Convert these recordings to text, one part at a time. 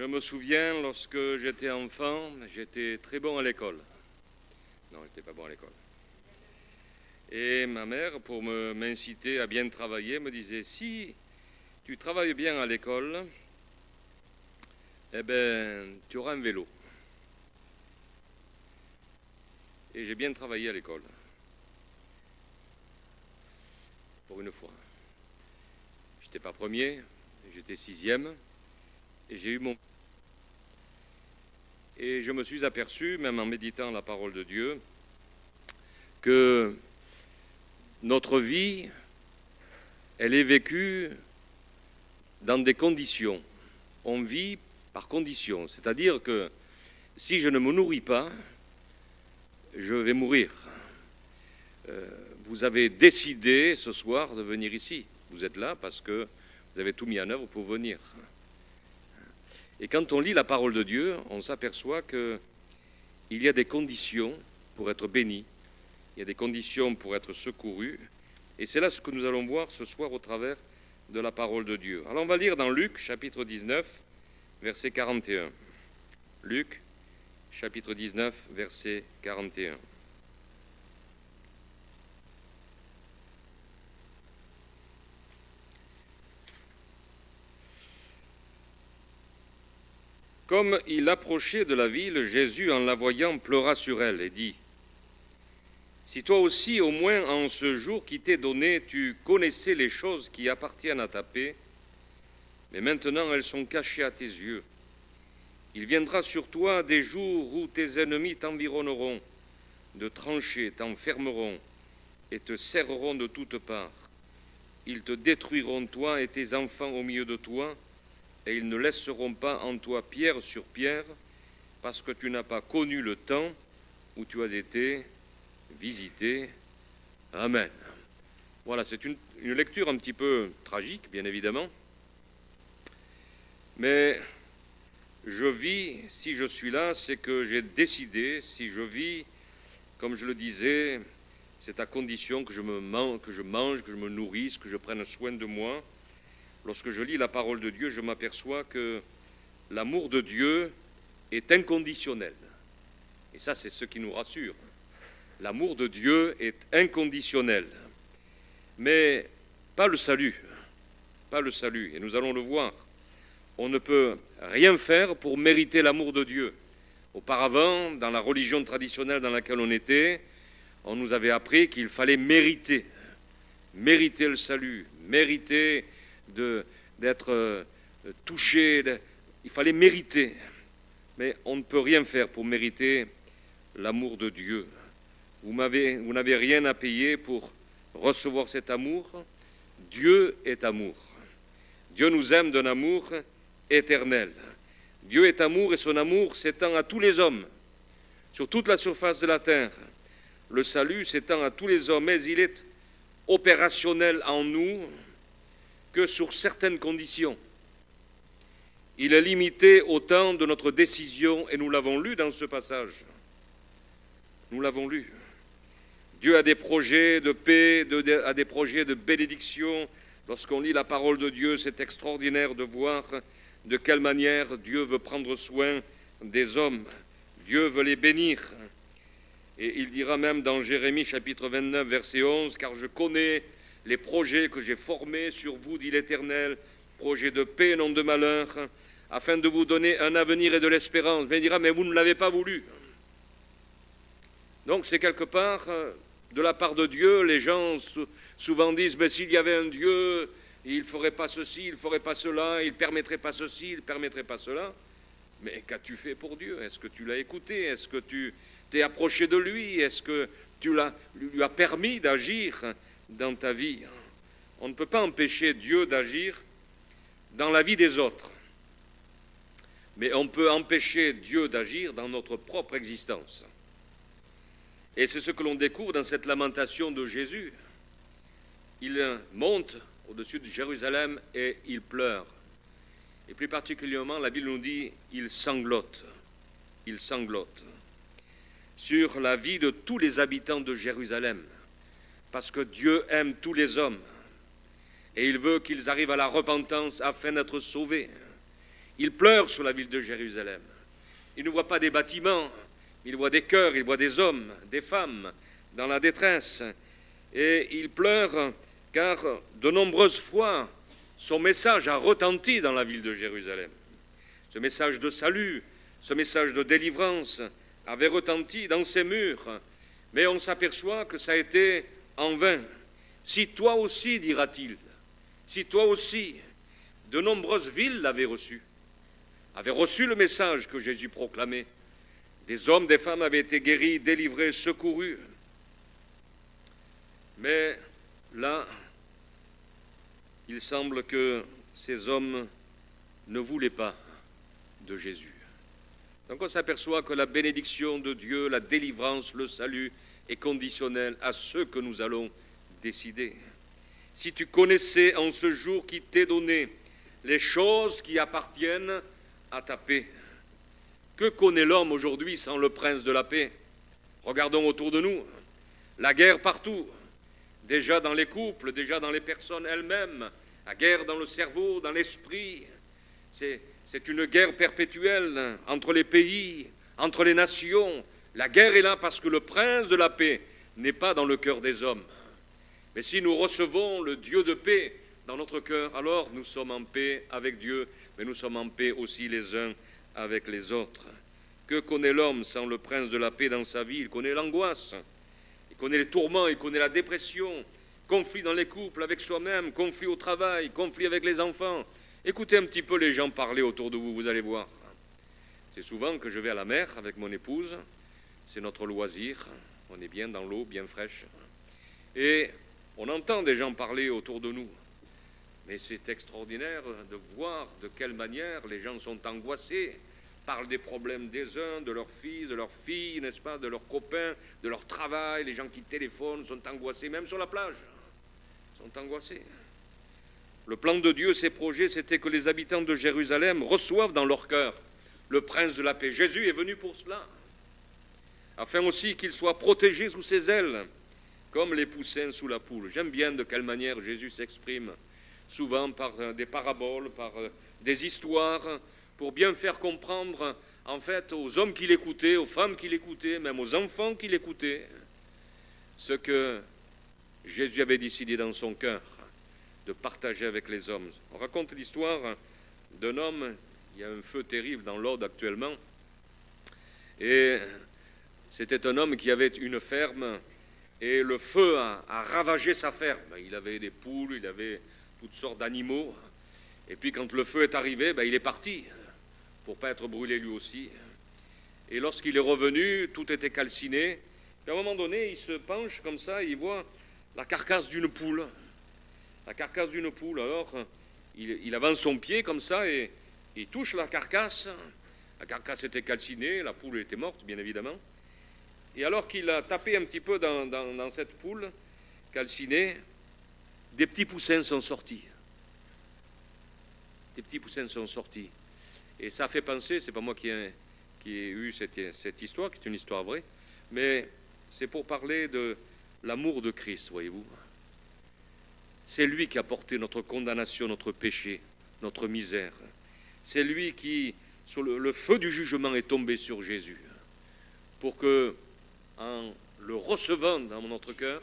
me souviens, lorsque j'étais enfant, j'étais très bon à l'école. Non, je n'étais pas bon à l'école. Et ma mère, pour m'inciter à bien travailler, me disait, si tu travailles bien à l'école, eh bien, tu auras un vélo. Et j'ai bien travaillé à l'école. Pour une fois. Je n'étais pas premier, j'étais sixième, et j'ai eu mon... Et je me suis aperçu, même en méditant la parole de Dieu, que notre vie, elle est vécue dans des conditions. On vit par conditions, c'est-à-dire que si je ne me nourris pas, je vais mourir. Vous avez décidé ce soir de venir ici. Vous êtes là parce que vous avez tout mis en œuvre pour venir. Et quand on lit la parole de Dieu, on s'aperçoit qu'il y a des conditions pour être béni, il y a des conditions pour être secouru. Et c'est là ce que nous allons voir ce soir au travers de la parole de Dieu. Alors on va lire dans Luc, chapitre 19, verset 41. Luc, chapitre 19, verset 41. Comme il approchait de la ville, Jésus, en la voyant, pleura sur elle et dit, « Si toi aussi, au moins en ce jour qui t'est donné, tu connaissais les choses qui appartiennent à ta paix, mais maintenant elles sont cachées à tes yeux. Il viendra sur toi des jours où tes ennemis t'environneront, de tranchées t'enfermeront et te serreront de toutes parts. Ils te détruiront, toi et tes enfants au milieu de toi, et ils ne laisseront pas en toi pierre sur pierre, parce que tu n'as pas connu le temps où tu as été visité. Amen. » Voilà, c'est une lecture un petit peu tragique, bien évidemment. Mais je vis, si je suis là, c'est que j'ai décidé, si je vis, comme je le disais, c'est à condition que je mange, que je me nourrisse, que je prenne soin de moi. Lorsque je lis la parole de Dieu, je m'aperçois que l'amour de Dieu est inconditionnel. Et ça, c'est ce qui nous rassure. L'amour de Dieu est inconditionnel. Mais pas le salut. Pas le salut. Et nous allons le voir. On ne peut rien faire pour mériter l'amour de Dieu. Auparavant, dans la religion traditionnelle dans laquelle on était, on nous avait appris qu'il fallait mériter. Mériter le salut. Mériter d'être touché, il fallait mériter. Mais on ne peut rien faire pour mériter l'amour de Dieu. Vous n'avez rien à payer pour recevoir cet amour. Dieu est amour. Dieu nous aime d'un amour éternel. Dieu est amour et son amour s'étend à tous les hommes, sur toute la surface de la terre. Le salut s'étend à tous les hommes, mais il est opérationnel en nous que sur certaines conditions. Il est limité au temps de notre décision, et nous l'avons lu dans ce passage. Nous l'avons lu. Dieu a des projets de paix, a des projets de bénédiction. Lorsqu'on lit la parole de Dieu, c'est extraordinaire de voir de quelle manière Dieu veut prendre soin des hommes. Dieu veut les bénir. Et il dira même dans Jérémie chapitre 29, verset 11, « Car je connais les projets que j'ai formés sur vous, dit l'Éternel, projets de paix et non de malheur, afin de vous donner un avenir et de l'espérance. » Mais il dira, mais vous ne l'avez pas voulu. Donc c'est quelque part, de la part de Dieu, les gens souvent disent, mais s'il y avait un Dieu, il ne ferait pas ceci, il ne ferait pas cela, il ne permettrait pas ceci, il ne permettrait pas cela. Mais qu'as-tu fait pour Dieu? Est-ce que tu l'as écouté? Est-ce que tu t'es approché de lui? Est-ce que tu lui as permis d'agir dans ta vie? On ne peut pas empêcher Dieu d'agir dans la vie des autres. Mais on peut empêcher Dieu d'agir dans notre propre existence. Et c'est ce que l'on découvre dans cette lamentation de Jésus. Il monte au-dessus de Jérusalem et il pleure. Et plus particulièrement, la Bible nous dit, il sanglote. Il sanglote sur la vie de tous les habitants de Jérusalem. Parce que Dieu aime tous les hommes. Et il veut qu'ils arrivent à la repentance afin d'être sauvés. Il pleure sur la ville de Jérusalem. Il ne voit pas des bâtiments, il voit des cœurs, il voit des hommes, des femmes dans la détresse. Et il pleure car de nombreuses fois, son message a retenti dans la ville de Jérusalem. Ce message de salut, ce message de délivrance avait retenti dans ses murs. Mais on s'aperçoit que ça a été en vain. Si toi aussi, dira-t-il, si toi aussi, de nombreuses villes l'avaient reçu le message que Jésus proclamait. Des hommes, des femmes avaient été guéris, délivrés, secourus. Mais là, il semble que ces hommes ne voulaient pas de Jésus. Donc on s'aperçoit que la bénédiction de Dieu, la délivrance, le salut est conditionnel à ce que nous allons décider. Si tu connaissais en ce jour qui t'est donné les choses qui appartiennent à ta paix. Que connaît l'homme aujourd'hui sans le prince de la paix? Regardons autour de nous, la guerre partout, déjà dans les couples, déjà dans les personnes elles-mêmes, la guerre dans le cerveau, dans l'esprit. C'est une guerre perpétuelle entre les pays, entre les nations. La guerre est là parce que le prince de la paix n'est pas dans le cœur des hommes. Mais si nous recevons le Dieu de paix dans notre cœur, alors nous sommes en paix avec Dieu, mais nous sommes en paix aussi les uns avec les autres. Que connaît l'homme sans le prince de la paix dans sa vie? Il connaît l'angoisse, il connaît les tourments, il connaît la dépression, conflit dans les couples avec soi-même, conflit au travail, conflit avec les enfants. Écoutez un petit peu les gens parler autour de vous, vous allez voir. C'est souvent que je vais à la mer avec mon épouse, c'est notre loisir, on est bien dans l'eau, bien fraîche. Et on entend des gens parler autour de nous. Mais c'est extraordinaire de voir de quelle manière les gens sont angoissés, parlent des problèmes des uns, de leurs fils, de leurs filles, n'est-ce pas, de leurs copains, de leur travail. Les gens qui téléphonent sont angoissés, même sur la plage, sont angoissés. Le plan de Dieu, ses projets, c'était que les habitants de Jérusalem reçoivent dans leur cœur le prince de la paix. Jésus est venu pour cela, afin aussi qu'ils soient protégés sous ses ailes, comme les poussins sous la poule. J'aime bien de quelle manière Jésus s'exprime, souvent par des paraboles, par des histoires, pour bien faire comprendre, en fait, aux hommes qui l'écoutaient, aux femmes qui l'écoutaient, même aux enfants qui l'écoutaient, ce que Jésus avait décidé dans son cœur de partager avec les hommes. On raconte l'histoire d'un homme, il y a un feu terrible dans l'Aude actuellement, et c'était un homme qui avait une ferme, et le feu a ravagé sa ferme. Il avait des poules, il avait toutes sortes d'animaux. Et puis quand le feu est arrivé, il est parti pour ne pas être brûlé lui aussi. Et lorsqu'il est revenu, tout était calciné. Et à un moment donné, il se penche comme ça et il voit la carcasse d'une poule. La carcasse d'une poule. Alors, il avance son pied comme ça et il touche la carcasse. La carcasse était calcinée, la poule était morte, bien évidemment. Et alors qu'il a tapé un petit peu dans cette poule calcinée, des petits poussins sont sortis. Des petits poussins sont sortis. Et ça fait penser, c'est pas moi qui ai eu cette histoire, qui est une histoire vraie, mais c'est pour parler de l'amour de Christ, voyez-vous. C'est lui qui a porté notre condamnation, notre péché, notre misère. C'est lui qui, sur le feu du jugement, est tombé sur Jésus, pour que, en le recevant dans notre cœur,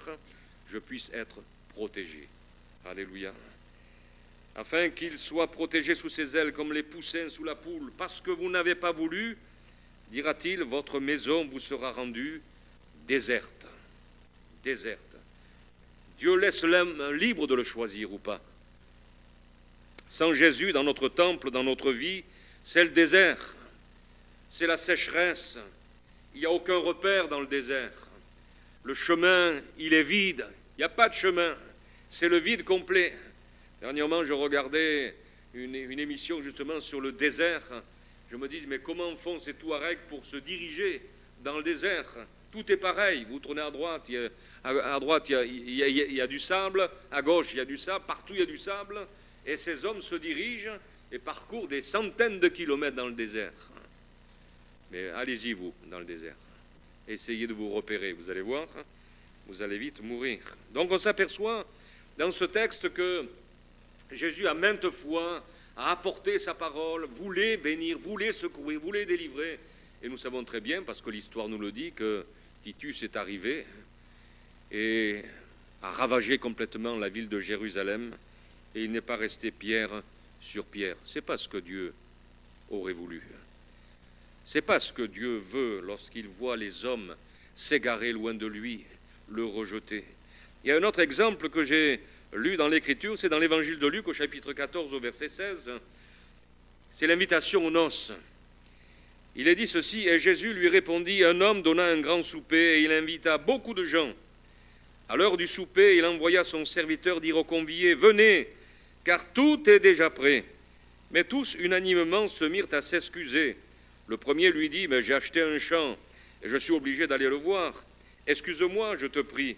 je puisse être protégé. Alléluia. Afin qu'il soit protégé sous ses ailes comme les poussins sous la poule. Parce que vous n'avez pas voulu, dira-t-il, votre maison vous sera rendue déserte. Déserte. Dieu laisse l'homme libre de le choisir ou pas. Sans Jésus, dans notre temple, dans notre vie, c'est le désert. C'est la sécheresse. Il n'y a aucun repère dans le désert. Le chemin, il est vide. Il n'y a pas de chemin. C'est le vide complet. Dernièrement, je regardais une émission justement sur le désert. Je me dis, mais comment font ces Touaregs pour se diriger dans le désert? Tout est pareil. Vous tournez à droite, il y a du sable. À gauche, il y a du sable. Partout, il y a du sable. Et ces hommes se dirigent et parcourent des centaines de kilomètres dans le désert. Mais allez-y, vous, dans le désert. Essayez de vous repérer. Vous allez voir, vous allez vite mourir. Donc on s'aperçoit dans ce texte que Jésus a maintes fois a apporté sa parole, voulait bénir, voulait secourir, voulait délivrer. Et nous savons très bien, parce que l'histoire nous le dit, que Titus est arrivé et a ravagé complètement la ville de Jérusalem, et il n'est pas resté pierre sur pierre. Ce n'est pas ce que Dieu aurait voulu. Ce n'est pas ce que Dieu veut lorsqu'il voit les hommes s'égarer loin de lui, le rejeter. Il y a un autre exemple que j'ai lu dans l'Écriture, c'est dans l'Évangile de Luc au chapitre 14 au verset 16. C'est l'invitation aux noces. Il est dit ceci, et Jésus lui répondit, un homme donna un grand souper et il invita beaucoup de gens. À l'heure du souper, il envoya son serviteur dire aux conviés, venez, car tout est déjà prêt. Mais tous unanimement se mirent à s'excuser. Le premier lui dit, mais j'ai acheté un champ et je suis obligé d'aller le voir. Excuse-moi, je te prie.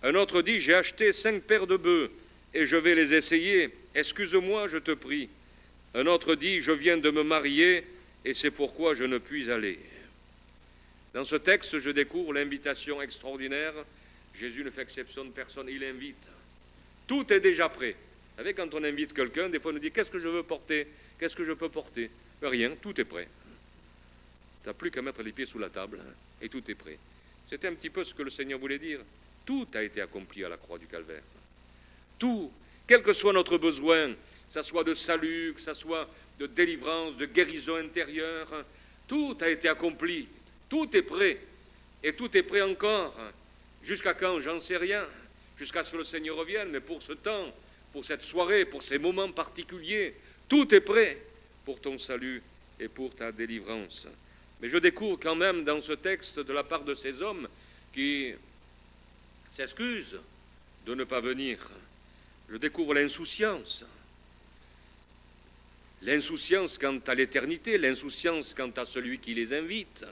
Un autre dit, j'ai acheté 5 paires de bœufs et je vais les essayer. Excuse-moi, je te prie. Un autre dit, je viens de me marier et c'est pourquoi je ne puis aller. Dans ce texte, je découvre l'invitation extraordinaire. Jésus ne fait exception de personne, il invite. Tout est déjà prêt. Vous savez, quand on invite quelqu'un, des fois on nous dit, qu'est-ce que je veux porter? Qu'est-ce que je peux porter? Rien, tout est prêt. Tu n'as plus qu'à mettre les pieds sous la table et tout est prêt. C'était un petit peu ce que le Seigneur voulait dire. Tout a été accompli à la croix du Calvaire. Tout, quel que soit notre besoin, que ce soit de salut, que ce soit de délivrance, de guérison intérieure, tout a été accompli. Tout est prêt. Et tout est prêt encore. Jusqu'à quand? J'en sais rien. Jusqu'à ce que le Seigneur revienne. Mais pour ce temps, pour cette soirée, pour ces moments particuliers, tout est prêt pour ton salut et pour ta délivrance. Mais je découvre quand même dans ce texte de la part de ces hommes qui s'excusent de ne pas venir. Je découvre l'insouciance. L'insouciance quant à l'éternité, l'insouciance quant à celui qui les invite.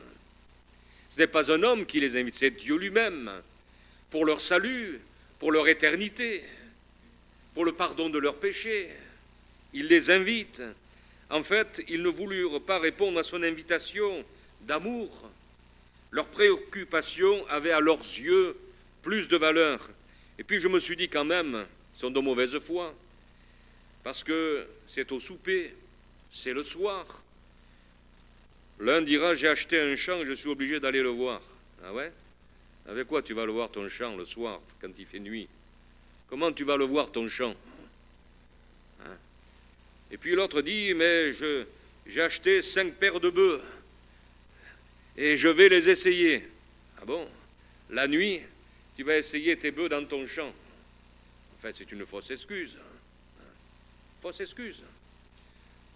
Ce n'est pas un homme qui les invite, c'est Dieu lui-même, pour leur salut, pour leur éternité, pour le pardon de leurs péchés. Il les invite. En fait, ils ne voulurent pas répondre à son invitation d'amour. Leurs préoccupations avaient à leurs yeux plus de valeur. Et puis je me suis dit quand même, ils sont de mauvaise foi, parce que c'est au souper, c'est le soir. L'un dira, j'ai acheté un champ et je suis obligé d'aller le voir. Ah ouais? Avec quoi tu vas le voir ton champ le soir, quand il fait nuit? Comment tu vas le voir ton champ? Hein? Et puis l'autre dit, mais j'ai acheté 5 paires de bœufs et je vais les essayer. Ah bon? La nuit, tu vas essayer tes bœufs dans ton champ. En fait, c'est une fausse excuse. Fausse excuse.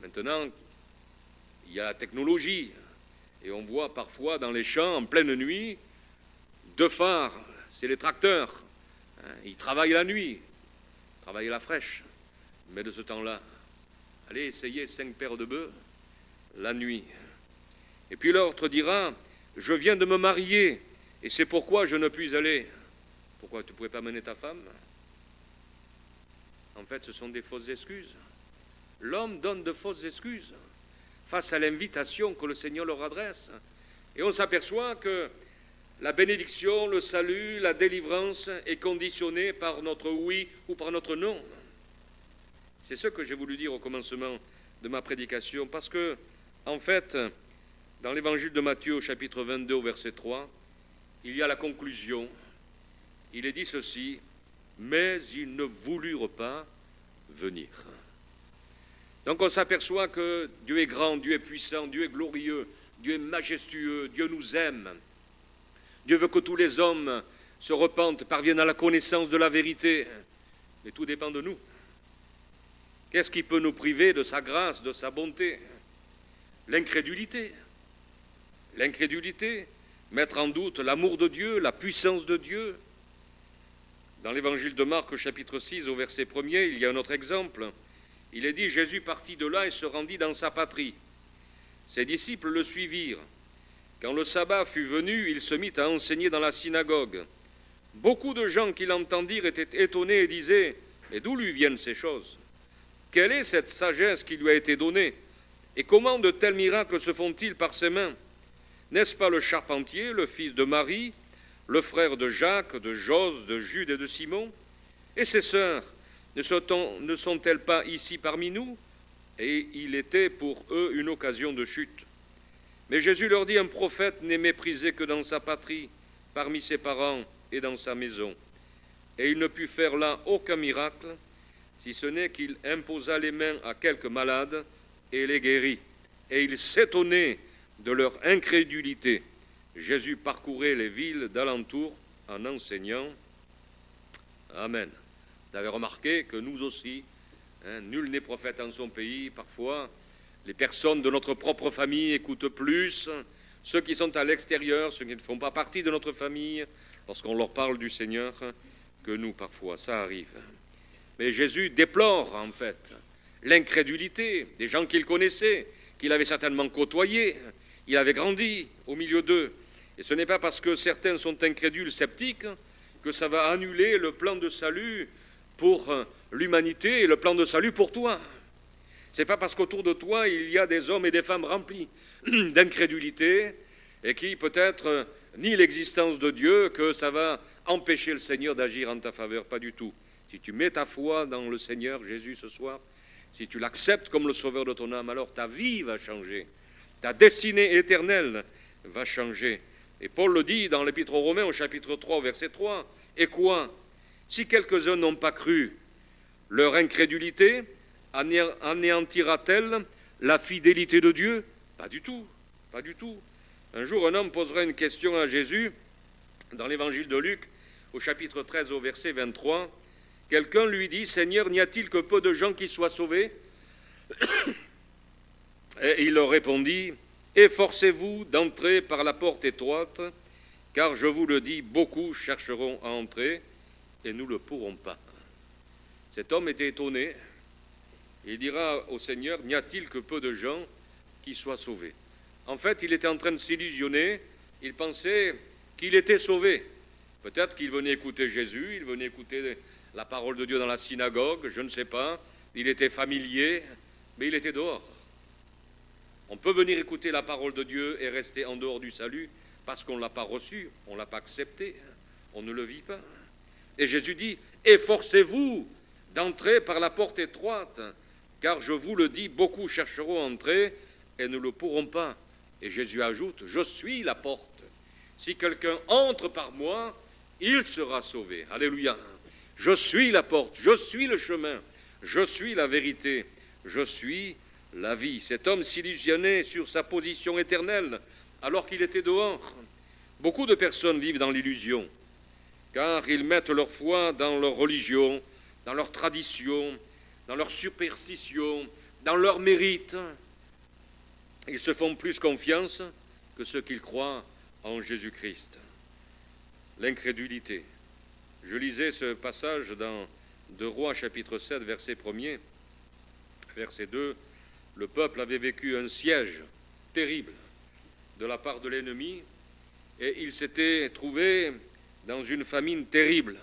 Maintenant, il y a la technologie. Et on voit parfois dans les champs, en pleine nuit, 2 phares. C'est les tracteurs. Ils travaillent la nuit. Ils travaillent la fraîche. Mais de ce temps-là, allez essayer 5 paires de bœufs la nuit. Et puis l'autre dira, je viens de me marier et c'est pourquoi je ne puis aller. Pourquoi tu ne pourrais pas mener ta femme? En fait, ce sont des fausses excuses. L'homme donne de fausses excuses face à l'invitation que le Seigneur leur adresse. Et on s'aperçoit que la bénédiction, le salut, la délivrance est conditionnée par notre oui ou par notre non. C'est ce que j'ai voulu dire au commencement de ma prédication, parce que, en fait, dans l'évangile de Matthieu, au chapitre 22, au verset 3, il y a la conclusion. Il est dit ceci, mais ils ne voulurent pas venir. Donc on s'aperçoit que Dieu est grand, Dieu est puissant, Dieu est glorieux, Dieu est majestueux, Dieu nous aime. Dieu veut que tous les hommes se repentent, parviennent à la connaissance de la vérité. Mais tout dépend de nous. Qu'est-ce qui peut nous priver de sa grâce, de sa bonté? L'incrédulité. L'incrédulité, mettre en doute l'amour de Dieu, la puissance de Dieu. Dans l'évangile de Marc, au chapitre 6, au verset 1er, il y a un autre exemple. Il est dit, Jésus partit de là et se rendit dans sa patrie. Ses disciples le suivirent. Quand le sabbat fut venu, il se mit à enseigner dans la synagogue. Beaucoup de gens qui l'entendirent étaient étonnés et disaient, mais d'où lui viennent ces choses? Quelle est cette sagesse qui lui a été donnée? Et comment de tels miracles se font-ils par ses mains? N'est-ce pas le charpentier, le fils de Marie, le frère de Jacques, de Jose, de Jude et de Simon? Et ses sœurs, ne sont-elles pas ici parmi nous? et il était pour eux une occasion de chute. Mais Jésus leur dit, un prophète n'est méprisé que dans sa patrie, parmi ses parents et dans sa maison. Et il ne put faire là aucun miracle, si ce n'est qu'il imposa les mains à quelques malades et les guérit. Et il s'étonnait de leur incrédulité. Jésus parcourait les villes d'alentour en enseignant. Amen. Vous avez remarqué que nous aussi, nul n'est prophète en son pays. Parfois, les personnes de notre propre famille écoutent plus ceux qui sont à l'extérieur, ceux qui ne font pas partie de notre famille, lorsqu'on leur parle du Seigneur, que nous, parfois, ça arrive. Mais Jésus déplore, en fait, l'incrédulité des gens qu'il connaissait, qu'il avait certainement côtoyés. Il avait grandi au milieu d'eux. Et ce n'est pas parce que certains sont incrédules, sceptiques, que ça va annuler le plan de salut pour l'humanité et le plan de salut pour toi. Ce n'est pas parce qu'autour de toi, il y a des hommes et des femmes remplis d'incrédulité et qui peut-être nient l'existence de Dieu que ça va empêcher le Seigneur d'agir en ta faveur. Pas du tout. Si tu mets ta foi dans le Seigneur Jésus ce soir, si tu l'acceptes comme le sauveur de ton âme, alors ta vie va changer. Ta destinée éternelle va changer. Et Paul le dit dans l'Épître aux Romains au chapitre 3, verset 3. Et quoi? Si quelques-uns n'ont pas cru, leur incrédulité anéantira-t-elle la fidélité de Dieu? Pas du tout, pas du tout. Un jour, un homme posera une question à Jésus dans l'évangile de Luc, au chapitre 13, au verset 23. Quelqu'un lui dit, « Seigneur, n'y a-t-il que peu de gens qui soient sauvés ?» Et il leur répondit, « Efforcez-vous d'entrer par la porte étroite, car je vous le dis, beaucoup chercheront à entrer et nous ne le pourrons pas. » Cet homme était étonné. Il dira au Seigneur, « N'y a-t-il que peu de gens qui soient sauvés ?» En fait, il était en train de s'illusionner. Il pensait qu'il était sauvé. Peut-être qu'il venait écouter Jésus, il venait écouter la parole de Dieu dans la synagogue, je ne sais pas. Il était familier, mais il était dehors. On peut venir écouter la parole de Dieu et rester en dehors du salut parce qu'on ne l'a pas reçu, on ne l'a pas accepté, on ne le vit pas. Et Jésus dit, « Efforcez-vous d'entrer par la porte étroite, car je vous le dis, beaucoup chercheront à entrer et ne le pourront pas. » Et Jésus ajoute, « Je suis la porte. Si quelqu'un entre par moi, il sera sauvé. » Alléluia. Je suis la porte, je suis le chemin, je suis la vérité, je suis la vie. Cet homme s'illusionnait sur sa position éternelle alors qu'il était dehors. Beaucoup de personnes vivent dans l'illusion, car ils mettent leur foi dans leur religion, dans leur tradition, dans leur superstition, dans leur mérite. Ils se font plus confiance que ceux qu'ils croient en Jésus-Christ. L'incrédulité. Je lisais ce passage dans 2 Rois, chapitre 7, verset 1er, verset 2. Le peuple avait vécu un siège terrible de la part de l'ennemi et il s'était trouvé dans une famine terrible.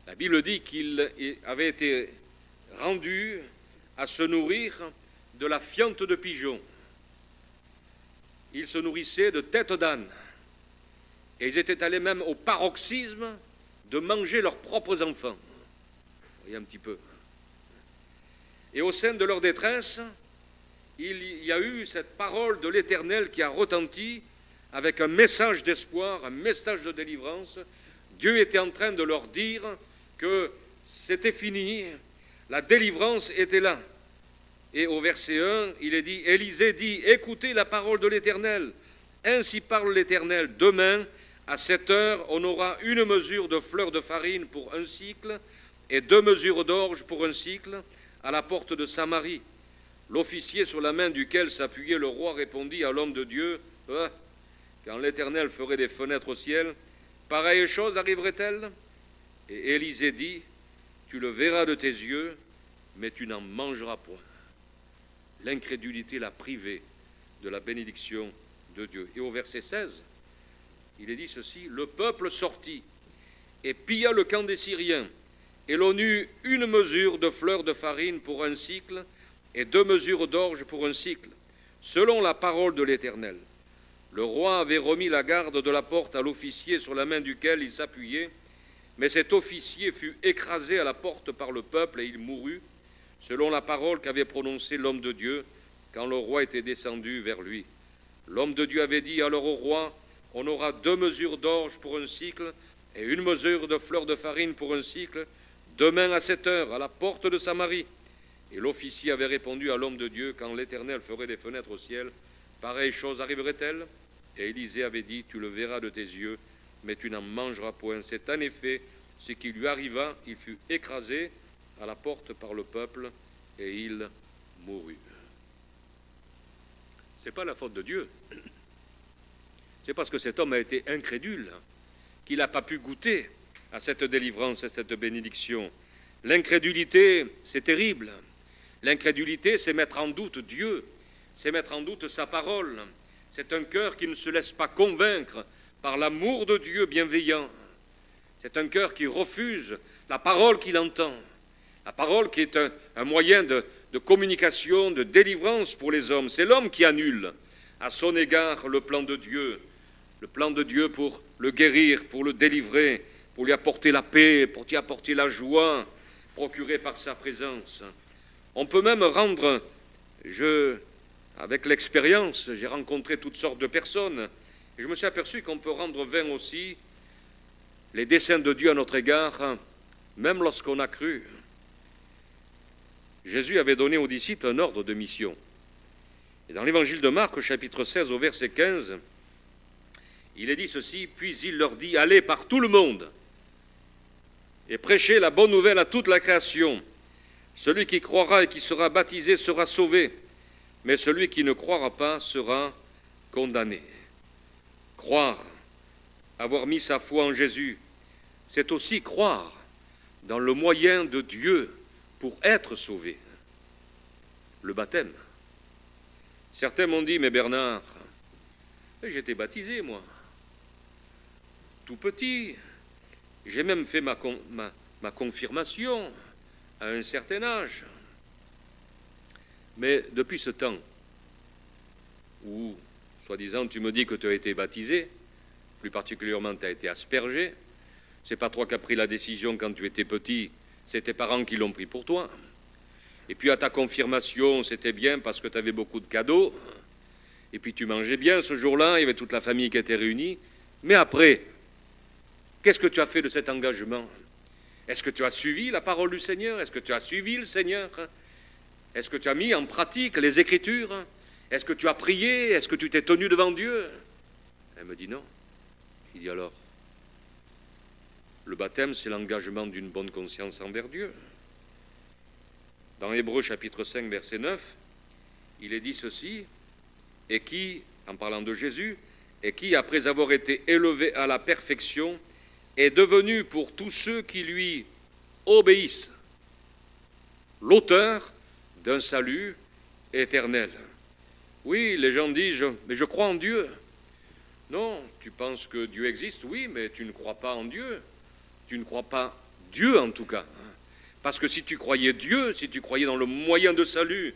La Bible dit qu'il avait été rendu à se nourrir de la fiente de pigeons. Ils se nourrissaient de têtes d'âne et ils étaient allés même au paroxysme de manger leurs propres enfants. Vous voyez un petit peu. Et au sein de leur détresse, il y a eu cette parole de l'Éternel qui a retenti avec un message d'espoir, un message de délivrance. Dieu était en train de leur dire que c'était fini, la délivrance était là. Et au verset 1, il est dit, Élisée dit, écoutez la parole de l'Éternel. Ainsi parle l'Éternel, demain, à 7 heures, on aura une mesure de fleur de farine pour un cycle et 2 mesures d'orge pour un cycle à la porte de Samarie. L'officier sur la main duquel s'appuyait le roi répondit à l'homme de Dieu, ah, quand l'Éternel ferait des fenêtres au ciel, pareille chose arriverait-elle? Et Élisée dit, tu le verras de tes yeux, mais tu n'en mangeras point. L'incrédulité l'a privé de la bénédiction de Dieu. Et au verset 16, il est dit ceci, le peuple sortit et pilla le camp des Syriens, et l'on eut une mesure de fleur de farine pour un cycle et 2 mesures d'orge pour un cycle, selon la parole de l'Éternel. Le roi avait remis la garde de la porte à l'officier sur la main duquel il s'appuyait, mais cet officier fut écrasé à la porte par le peuple et il mourut. selon la parole qu'avait prononcée l'homme de Dieu quand le roi était descendu vers lui. L'homme de Dieu avait dit alors au roi, on aura 2 mesures d'orge pour un cycle et 1 mesure de fleur de farine pour un cycle, demain à 7 heures, à la porte de Samarie. Et l'officier avait répondu à l'homme de Dieu, quand l'Éternel ferait des fenêtres au ciel, pareille chose arriverait-elle? Et Élisée avait dit, tu le verras de tes yeux, mais tu n'en mangeras point. C'est en effet ce qui lui arriva, il fut écrasé à la porte par le peuple, et il mourut. Ce n'est pas la faute de Dieu. C'est parce que cet homme a été incrédule qu'il n'a pas pu goûter à cette délivrance, à cette bénédiction. L'incrédulité, c'est terrible. L'incrédulité, c'est mettre en doute Dieu, c'est mettre en doute sa parole. C'est un cœur qui ne se laisse pas convaincre par l'amour de Dieu bienveillant. C'est un cœur qui refuse la parole qu'il entend. La parole qui est un moyen de communication, de délivrance pour les hommes. C'est l'homme qui annule à son égard le plan de Dieu pour le guérir, pour le délivrer, pour lui apporter la paix, pour lui apporter la joie procurée par sa présence. On peut même rendre, avec l'expérience, j'ai rencontré toutes sortes de personnes, et je me suis aperçu qu'on peut rendre vain aussi les desseins de Dieu à notre égard, même lorsqu'on a cru. Jésus avait donné aux disciples un ordre de mission. Et dans l'évangile de Marc, au chapitre 16, au verset 15, il est dit ceci, puis il leur dit, allez par tout le monde et prêchez la bonne nouvelle à toute la création. Celui qui croira et qui sera baptisé sera sauvé, mais celui qui ne croira pas sera condamné. Croire, avoir mis sa foi en Jésus, c'est aussi croire dans le moyen de Dieu pour être sauvé. Le baptême. Certains m'ont dit, mais Bernard, j'étais baptisé, moi. Tout petit. J'ai même fait ma confirmation à un certain âge. Mais depuis ce temps où, soi-disant, tu me dis que tu as été baptisé, plus particulièrement tu as été aspergé, c'est pas toi qui as pris la décision quand tu étais petit, c'est tes parents qui l'ont pris pour toi. Et puis à ta confirmation, c'était bien parce que tu avais beaucoup de cadeaux, et puis tu mangeais bien ce jour-là, il y avait toute la famille qui était réunie. Mais après, qu'est-ce que tu as fait de cet engagement? Est-ce que tu as suivi la parole du Seigneur? Est-ce que tu as suivi le Seigneur? Est-ce que tu as mis en pratique les Écritures? Est-ce que tu as prié? Est-ce que tu t'es tenu devant Dieu? Elle me dit non. Il dit alors, le baptême, c'est l'engagement d'une bonne conscience envers Dieu. Dans Hébreux chapitre 5, verset 9, il est dit ceci, et qui, en parlant de Jésus, et qui, après avoir été élevé à la perfection, est devenu pour tous ceux qui lui obéissent l'auteur d'un salut éternel. Oui, les gens disent, mais je crois en Dieu. Non, tu penses que Dieu existe, oui, mais tu ne crois pas en Dieu. Tu ne crois pas Dieu en tout cas. Parce que si tu croyais Dieu, si tu croyais dans le moyen de salut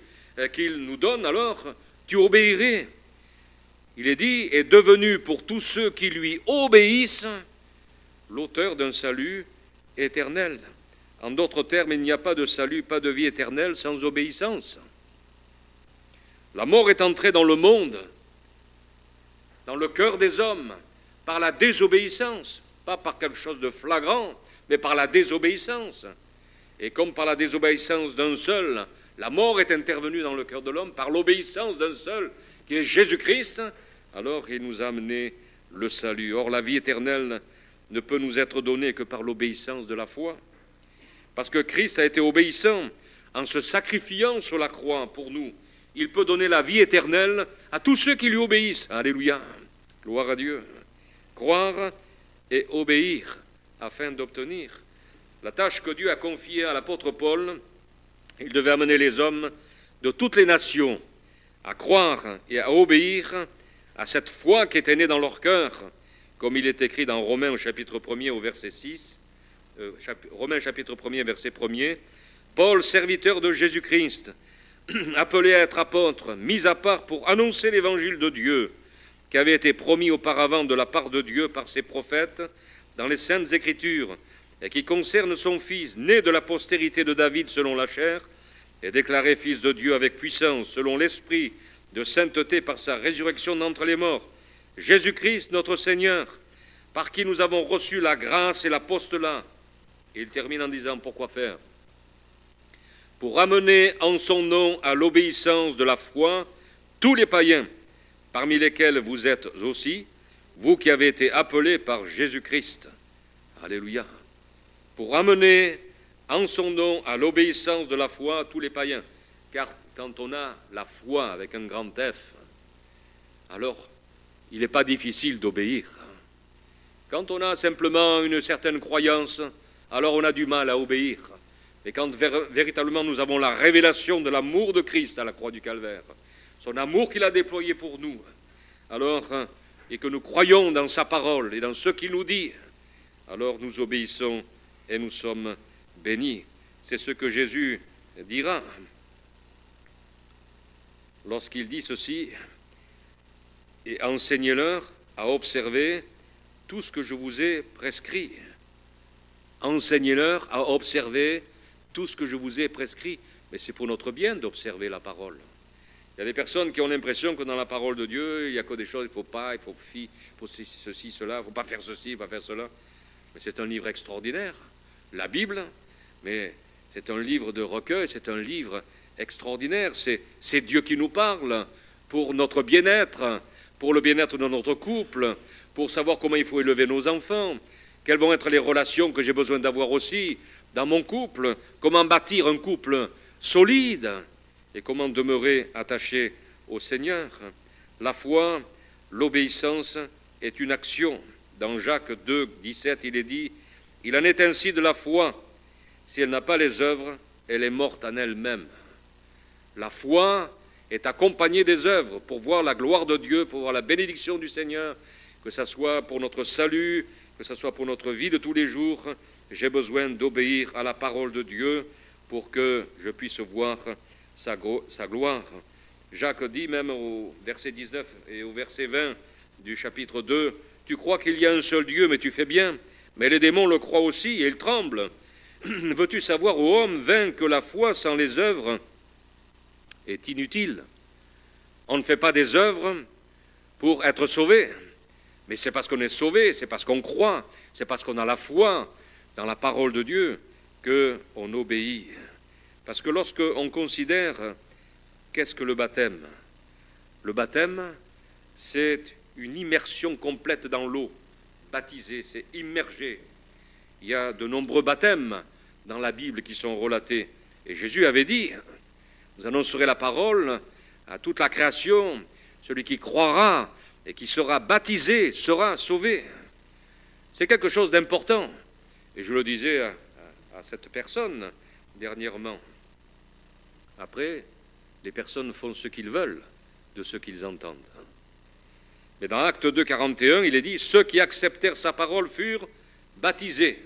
qu'il nous donne, alors tu obéirais. Il est dit, est devenu pour tous ceux qui lui obéissent l'auteur d'un salut éternel. En d'autres termes, il n'y a pas de salut, pas de vie éternelle sans obéissance. La mort est entrée dans le monde, dans le cœur des hommes, par la désobéissance, pas par quelque chose de flagrant, mais par la désobéissance. Et comme par la désobéissance d'un seul, la mort est intervenue dans le cœur de l'homme, par l'obéissance d'un seul, qui est Jésus-Christ, alors il nous a amené le salut. Or, la vie éternelle ne peut nous être donnée que par l'obéissance de la foi. Parce que Christ a été obéissant en se sacrifiant sur la croix pour nous. Il peut donner la vie éternelle à tous ceux qui lui obéissent. Alléluia. Gloire à Dieu. Croire et obéir afin d'obtenir la tâche que Dieu a confiée à l'apôtre Paul. Il devait amener les hommes de toutes les nations à croire et à obéir à cette foi qui était née dans leur cœur, comme il est écrit dans Romains au chapitre 1er au verset 6, Romains chapitre 1er verset 1er, Paul, serviteur de Jésus-Christ, appelé à être apôtre, mis à part pour annoncer l'évangile de Dieu, qui avait été promis auparavant de la part de Dieu par ses prophètes dans les Saintes Écritures, et qui concerne son fils, né de la postérité de David selon la chair, est déclaré Fils de Dieu avec puissance, selon l'Esprit de sainteté par sa résurrection d'entre les morts, Jésus-Christ notre Seigneur, par qui nous avons reçu la grâce et l'apostolat. Et il termine en disant pourquoi faire? Pour amener en son nom à l'obéissance de la foi tous les païens, parmi lesquels vous êtes aussi, vous qui avez été appelés par Jésus-Christ. Alléluia. Pour amener en son nom à l'obéissance de la foi tous les païens. Car quand on a la foi avec un grand F, alors il n'est pas difficile d'obéir. Quand on a simplement une certaine croyance, alors on a du mal à obéir. Mais quand véritablement nous avons la révélation de l'amour de Christ à la croix du Calvaire, son amour qu'il a déployé pour nous, alors, et que nous croyons dans sa parole et dans ce qu'il nous dit, alors nous obéissons et nous sommes bénis. C'est ce que Jésus dira lorsqu'il dit ceci, et enseignez-leur à observer tout ce que je vous ai prescrit. Enseignez-leur à observer tout ce que je vous ai prescrit. Mais c'est pour notre bien d'observer la parole. Il y a des personnes qui ont l'impression que dans la parole de Dieu, il n'y a que des choses, il ne faut pas, il faut ceci, cela, il ne faut pas faire ceci, il ne faut pas faire cela. Mais c'est un livre extraordinaire, la Bible, mais c'est un livre de recueil, c'est un livre extraordinaire. C'est Dieu qui nous parle pour notre bien-être, pour le bien-être de notre couple, pour savoir comment il faut élever nos enfants, quelles vont être les relations que j'ai besoin d'avoir aussi dans mon couple, comment bâtir un couple solide et comment demeurer attaché au Seigneur. La foi, l'obéissance est une action. Dans Jacques 2, 17, il est dit « Il en est ainsi de la foi. Si elle n'a pas les œuvres, elle est morte en elle-même. » La foi est accompagnée des œuvres pour voir la gloire de Dieu, pour voir la bénédiction du Seigneur, que ce soit pour notre salut, que ce soit pour notre vie de tous les jours. J'ai besoin d'obéir à la parole de Dieu pour que je puisse voir sa gloire. Jacques dit même au verset 19 et au verset 20 du chapitre 2, « Tu crois qu'il y a un seul Dieu, mais tu fais bien. Mais les démons le croient aussi et ils tremblent. Veux-tu savoir, ô homme, vain, que la foi sans les œuvres est inutile. On ne fait pas des œuvres pour être sauvé. Mais c'est parce qu'on est sauvé, c'est parce qu'on croit, c'est parce qu'on a la foi dans la parole de Dieu qu'on obéit. Parce que lorsqu'on considère qu'est-ce que le baptême c'est une immersion complète dans l'eau. Baptiser, c'est immerger. Il y a de nombreux baptêmes dans la Bible qui sont relatés. Et Jésus avait dit, vous annoncerez la parole à toute la création, celui qui croira et qui sera baptisé sera sauvé. C'est quelque chose d'important. Et je le disais à cette personne dernièrement. Après, les personnes font ce qu'ils veulent de ce qu'ils entendent. Mais dans Acte 2, 41, il est dit « Ceux qui acceptèrent sa parole furent baptisés ».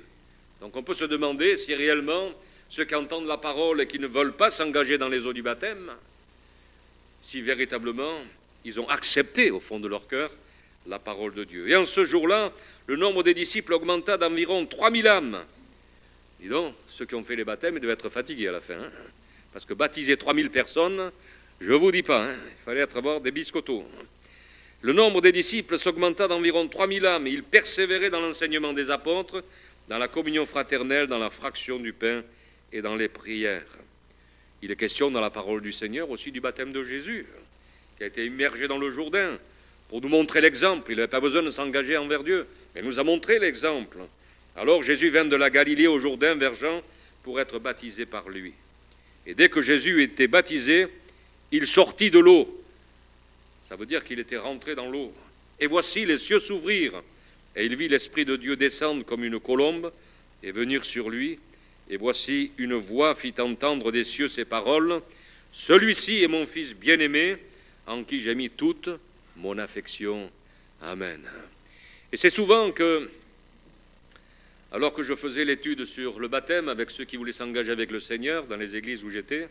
Donc on peut se demander si réellement ceux qui entendent la parole et qui ne veulent pas s'engager dans les eaux du baptême, si véritablement ils ont accepté au fond de leur cœur la parole de Dieu. Et en ce jour-là, le nombre des disciples augmenta d'environ 3000 âmes. Dis donc, ceux qui ont fait les baptêmes, ils devaient être fatigués à la fin. Parce que baptiser 3000 personnes, je ne vous dis pas, il fallait avoir des biscottos. Le nombre des disciples s'augmenta d'environ 3000 âmes. Ils persévéraient dans l'enseignement des apôtres, dans la communion fraternelle, dans la fraction du pain et dans les prières. Il est question dans la parole du Seigneur aussi du baptême de Jésus, qui a été immergé dans le Jourdain, pour nous montrer l'exemple. Il n'avait pas besoin de s'engager envers Dieu, mais il nous a montré l'exemple. Alors Jésus vint de la Galilée au Jourdain vers Jean pour être baptisé par lui. Et dès que Jésus était baptisé, il sortit de l'eau. Ça veut dire qu'il était rentré dans l'eau. Et voici, les cieux s'ouvrirent, et il vit l'Esprit de Dieu descendre comme une colombe et venir sur lui. Et voici, une voix fit entendre des cieux ces paroles. « Celui-ci est mon Fils bien-aimé, en qui j'ai mis toute mon affection. Amen. » Et c'est souvent que, alors que je faisais l'étude sur le baptême avec ceux qui voulaient s'engager avec le Seigneur dans les églises où j'étais,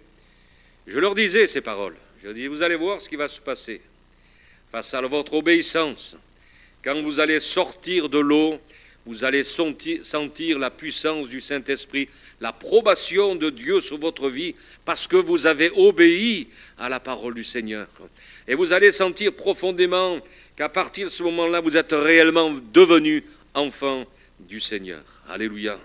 je leur disais ces paroles. Je leur disais, vous allez voir ce qui va se passer. Face à votre obéissance, quand vous allez sortir de l'eau, vous allez sentir la puissance du Saint-Esprit, l'approbation de Dieu sur votre vie, parce que vous avez obéi à la parole du Seigneur. Et vous allez sentir profondément qu'à partir de ce moment-là, vous êtes réellement devenu enfant du Seigneur. Alléluia.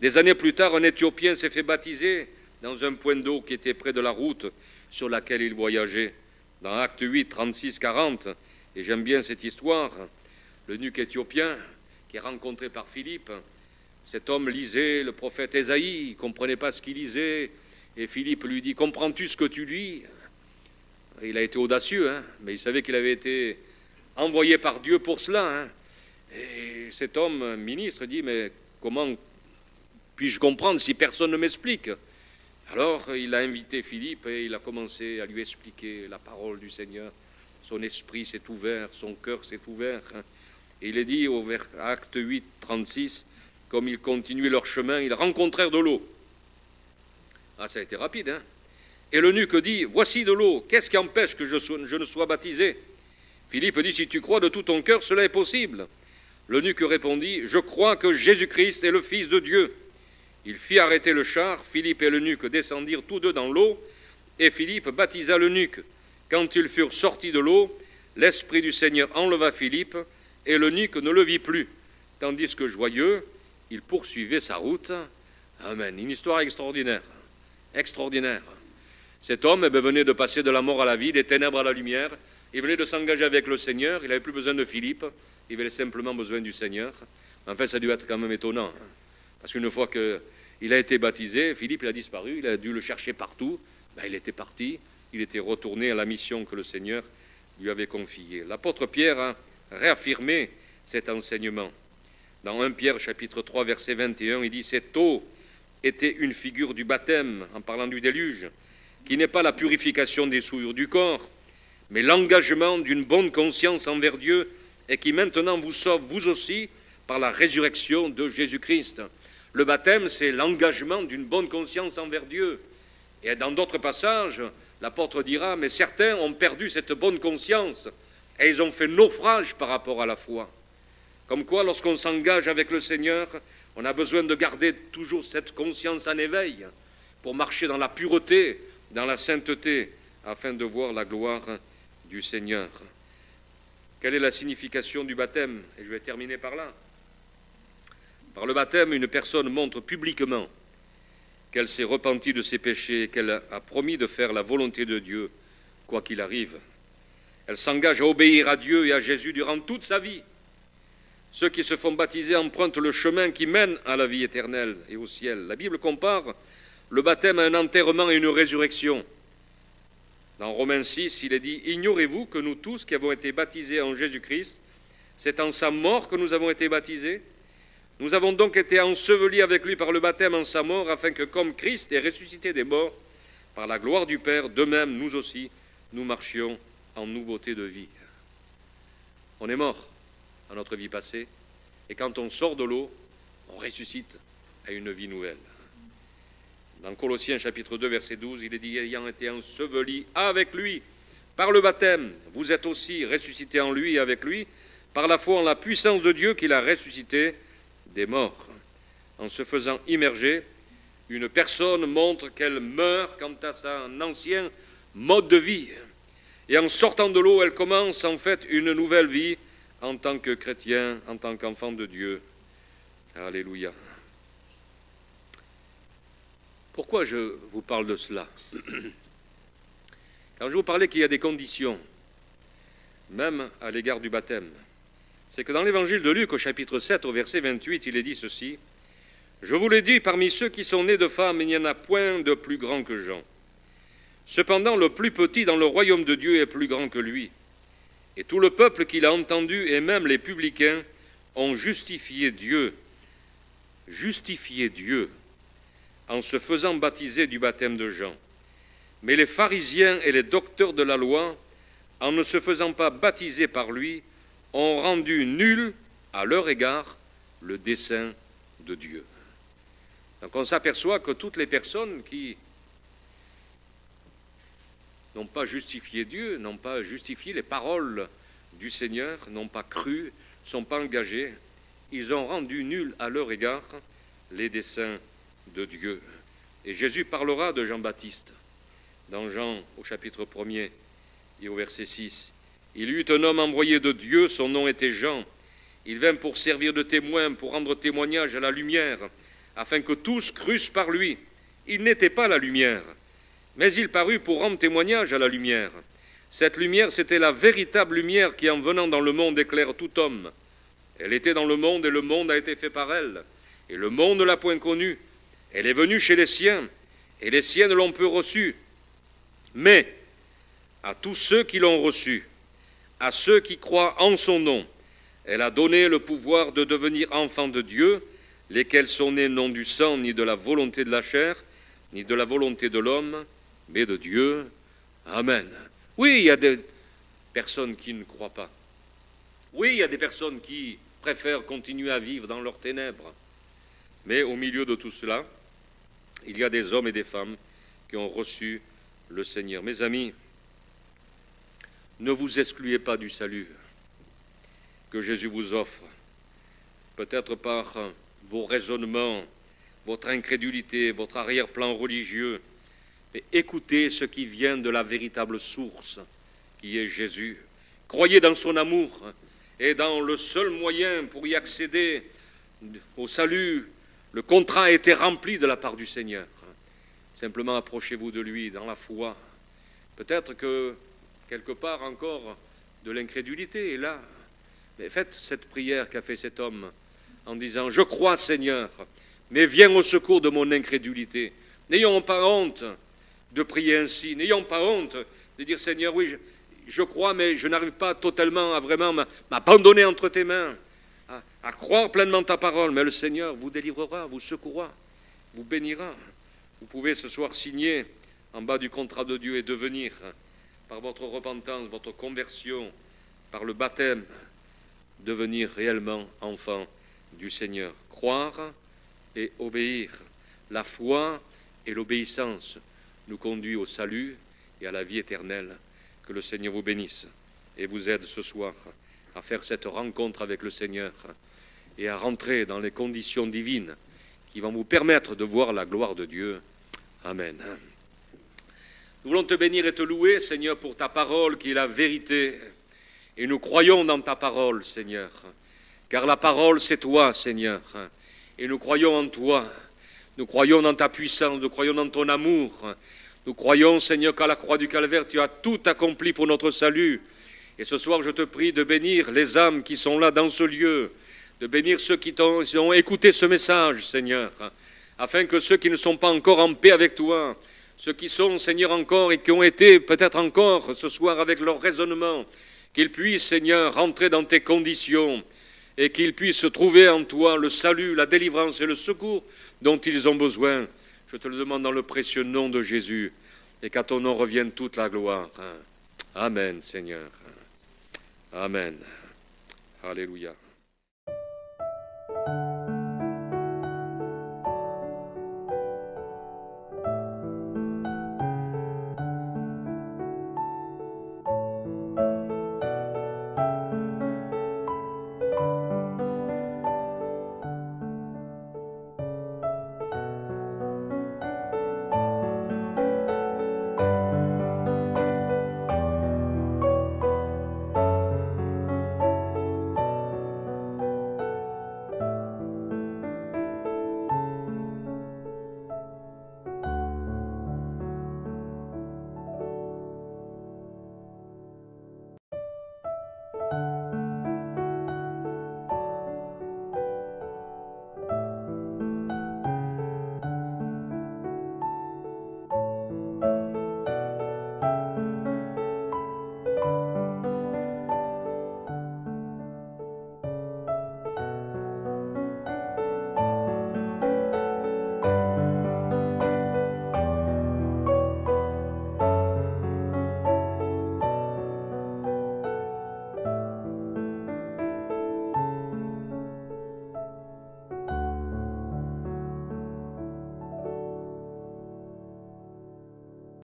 Des années plus tard, un Éthiopien s'est fait baptiser dans un point d'eau qui était près de la route sur laquelle il voyageait. Dans Actes 8, 36, 40, et j'aime bien cette histoire, l'eunuque éthiopien qui est rencontré par Philippe, cet homme lisait le prophète Ésaïe, il ne comprenait pas ce qu'il lisait, et Philippe lui dit « Comprends-tu ce que tu lis ?» Il a été audacieux, mais il savait qu'il avait été envoyé par Dieu pour cela. Et cet homme, ministre, dit « Mais comment puis-je comprendre si personne ne m'explique ?» Alors il a invité Philippe et il a commencé à lui expliquer la parole du Seigneur. Son esprit s'est ouvert, son cœur s'est ouvert. Et il est dit au Acte 8, 36, comme ils continuaient leur chemin, ils rencontrèrent de l'eau. Ah, ça a été rapide, Et l'eunuque dit, voici de l'eau, qu'est-ce qui empêche que je ne sois baptisé? Philippe dit, si tu crois de tout ton cœur, cela est possible. L'eunuque répondit, je crois que Jésus-Christ est le Fils de Dieu. Il fit arrêter le char, Philippe et l'eunuque descendirent tous deux dans l'eau, et Philippe baptisa l'eunuque. Quand ils furent sortis de l'eau, l'Esprit du Seigneur enleva Philippe, et l'eunuque ne le vit plus, tandis que joyeux, il poursuivait sa route. Amen. Une histoire extraordinaire. Extraordinaire. Cet homme venait de passer de la mort à la vie, des ténèbres à la lumière. Il venait de s'engager avec le Seigneur. Il n'avait plus besoin de Philippe. Il avait simplement besoin du Seigneur. En fait, ça a dû être quand même étonnant. Parce qu'une fois qu'il a été baptisé, Philippe il a disparu. Il a dû le chercher partout. Il était parti. Il était retourné à la mission que le Seigneur lui avait confiée. L'apôtre Pierre a réaffirmé cet enseignement. Dans 1 Pierre chapitre 3 verset 21, il dit « Cette eau était une figure du baptême, en parlant du déluge, qui n'est pas la purification des souillures du corps, mais l'engagement d'une bonne conscience envers Dieu et qui maintenant vous sauve, vous aussi, par la résurrection de Jésus-Christ. » Le baptême, c'est l'engagement d'une bonne conscience envers Dieu. Et dans d'autres passages, l'apôtre dira « Mais certains ont perdu cette bonne conscience et ils ont fait naufrage par rapport à la foi. » Comme quoi, lorsqu'on s'engage avec le Seigneur, on a besoin de garder toujours cette conscience en éveil pour marcher dans la pureté, dans la sainteté, afin de voir la gloire du Seigneur. Quelle est la signification du baptême? Et je vais terminer par là. Par le baptême, une personne montre publiquement qu'elle s'est repentie de ses péchés et qu'elle a promis de faire la volonté de Dieu, quoi qu'il arrive. Elle s'engage à obéir à Dieu et à Jésus durant toute sa vie. Ceux qui se font baptiser empruntent le chemin qui mène à la vie éternelle et au ciel. La Bible compare le baptême à un enterrement et une résurrection. Dans Romains 6, il est dit « Ignorez-vous que nous tous qui avons été baptisés en Jésus-Christ, c'est en sa mort que nous avons été baptisés? Nous avons donc été ensevelis avec lui par le baptême en sa mort, afin que comme Christ est ressuscité des morts, par la gloire du Père, de même nous aussi, nous marchions en nouveauté de vie. » On est mort à notre vie passée, et quand on sort de l'eau, on ressuscite à une vie nouvelle. Dans Colossiens chapitre 2 verset 12, il est dit « Ayant été ensevelis avec lui par le baptême, vous êtes aussi ressuscités en lui et avec lui, par la foi en la puissance de Dieu qu'il a ressuscité des morts. » En se faisant immerger, une personne montre qu'elle meurt quant à son ancien mode de vie. Et en sortant de l'eau, elle commence en fait une nouvelle vie en tant que chrétien, en tant qu'enfant de Dieu. Alléluia. Pourquoi je vous parle de cela? Quand je vous parlais qu'il y a des conditions, même à l'égard du baptême, c'est que dans l'évangile de Luc, au chapitre 7, au verset 28, il est dit ceci, « Je vous l'ai dit, parmi ceux qui sont nés de femmes, il n'y en a point de plus grand que Jean. Cependant, le plus petit dans le royaume de Dieu est plus grand que lui. Et tout le peuple qui l'a entendu, et même les publicains, ont justifié Dieu, en se faisant baptiser du baptême de Jean. Mais les pharisiens et les docteurs de la loi, en ne se faisant pas baptiser par lui, ont rendu nul à leur égard le dessein de Dieu. » Donc on s'aperçoit que toutes les personnes qui n'ont pas justifié Dieu, n'ont pas justifié les paroles du Seigneur, n'ont pas cru, ne sont pas engagées, ils ont rendu nuls à leur égard les desseins de Dieu. Et Jésus parlera de Jean-Baptiste dans Jean au chapitre 1er et au verset 6. Il y eut un homme envoyé de Dieu, son nom était Jean. Il vint pour servir de témoin, pour rendre témoignage à la lumière, afin que tous crussent par lui. Il n'était pas la lumière, mais il parut pour rendre témoignage à la lumière. Cette lumière, c'était la véritable lumière qui, en venant dans le monde, éclaire tout homme. Elle était dans le monde et le monde a été fait par elle. Et le monde ne l'a point connue. Elle est venue chez les siens, et les siens ne l'ont peu reçue. Mais à tous ceux qui l'ont reçue, à ceux qui croient en son nom, elle a donné le pouvoir de devenir enfants de Dieu, lesquels sont nés non du sang, ni de la volonté de la chair, ni de la volonté de l'homme, mais de Dieu. Amen. Oui, il y a des personnes qui ne croient pas. Oui, il y a des personnes qui préfèrent continuer à vivre dans leurs ténèbres. Mais au milieu de tout cela, il y a des hommes et des femmes qui ont reçu le Seigneur. Mes amis, ne vous excluez pas du salut que Jésus vous offre, peut-être par vos raisonnements, votre incrédulité, votre arrière-plan religieux, mais écoutez ce qui vient de la véritable source, qui est Jésus. Croyez dans son amour et dans le seul moyen pour y accéder au salut. Le contrat a été rempli de la part du Seigneur. Simplement approchez-vous de lui dans la foi. Peut-être que quelque part encore de l'incrédulité est là. Mais faites cette prière qu'a fait cet homme en disant « Je crois, Seigneur, mais viens au secours de mon incrédulité. » N'ayons pas honte de prier ainsi. N'ayons pas honte de dire « Seigneur, oui, je crois, mais je n'arrive pas totalement à vraiment m'abandonner entre tes mains, à croire pleinement ta parole. » Mais le Seigneur vous délivrera, vous secourra, vous bénira. Vous pouvez ce soir signer en bas du contrat de Dieu et devenir, par votre repentance, votre conversion, par le baptême, devenir réellement enfant du Seigneur. Croire et obéir. La foi et l'obéissance nous conduisent au salut et à la vie éternelle. Que le Seigneur vous bénisse et vous aide ce soir à faire cette rencontre avec le Seigneur et à rentrer dans les conditions divines qui vont vous permettre de voir la gloire de Dieu. Amen. Nous voulons te bénir et te louer, Seigneur, pour ta parole qui est la vérité. Et nous croyons dans ta parole, Seigneur, car la parole, c'est toi, Seigneur. Et nous croyons en toi. Nous croyons dans ta puissance, nous croyons dans ton amour. Nous croyons, Seigneur, qu'à la croix du Calvaire, tu as tout accompli pour notre salut. Et ce soir, je te prie de bénir les âmes qui sont là dans ce lieu, de bénir ceux qui ont écouté ce message, Seigneur, afin que ceux qui ne sont pas encore en paix avec toi, ceux qui sont, Seigneur, encore et qui ont été peut-être encore ce soir avec leur raisonnement, qu'ils puissent, Seigneur, rentrer dans tes conditions et qu'ils puissent trouver en toi le salut, la délivrance et le secours dont ils ont besoin. Je te le demande dans le précieux nom de Jésus et qu'à ton nom revienne toute la gloire. Amen, Seigneur. Amen. Alléluia.